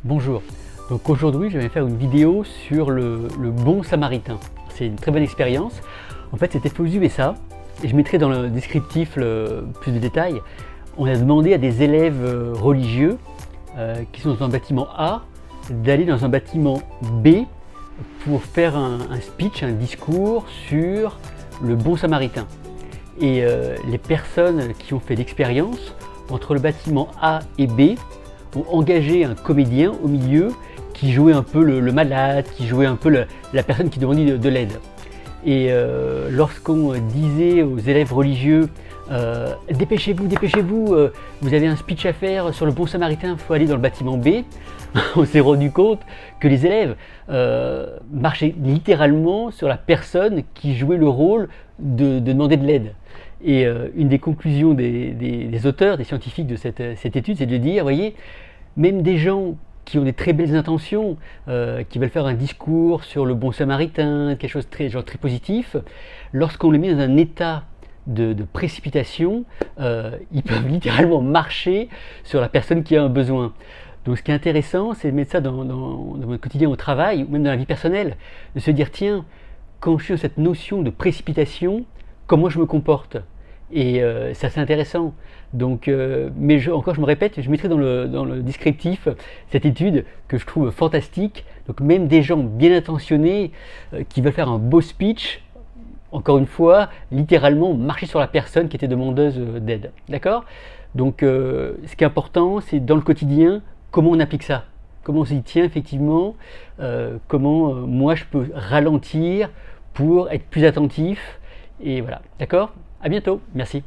Bonjour, donc aujourd'hui je vais faire une vidéo sur le bon samaritain. C'est une très bonne expérience. En fait c'était aux USA et je mettrai dans le descriptif plus de détails. On a demandé à des élèves religieux qui sont dans un bâtiment A d'aller dans un bâtiment B pour faire un speech, un discours sur le bon samaritain. Et les personnes qui ont fait l'expérience entre le bâtiment A et B ont engagé un comédien au milieu qui jouait un peu le malade, qui jouait un peu la personne qui demandait de l'aide. Et lorsqu'on disait aux élèves religieux dépêchez-vous, dépêchez-vous, vous avez un speech à faire sur le bon samaritain, il faut aller dans le bâtiment B, on s'est rendu compte que les élèves marchaient littéralement sur la personne qui jouait le rôle de demander de l'aide. Et une des conclusions des auteurs, des scientifiques de cette étude, c'est de dire, voyez, même des gens qui ont des très belles intentions, qui veulent faire un discours sur le bon samaritain, quelque chose de très positif, lorsqu'on les met dans un état de précipitation, ils peuvent littéralement marcher sur la personne qui a un besoin. Donc ce qui est intéressant, c'est de mettre ça dans votre quotidien au travail, ou même dans la vie personnelle, de se dire, tiens, quand je suis dans cette notion de précipitation, comment je me comporte? Et c'est assez intéressant. Donc, mais encore je me répète, je mettrai dans le descriptif cette étude que je trouve fantastique. Donc même des gens bien intentionnés qui veulent faire un beau speech, encore une fois, littéralement marcher sur la personne qui était demandeuse d'aide. D'accord? Donc ce qui est important, c'est dans le quotidien, comment on applique ça? Comment on s'y tient effectivement? Comment moi je peux ralentir pour être plus attentif? Et voilà, d'accord? À bientôt, merci.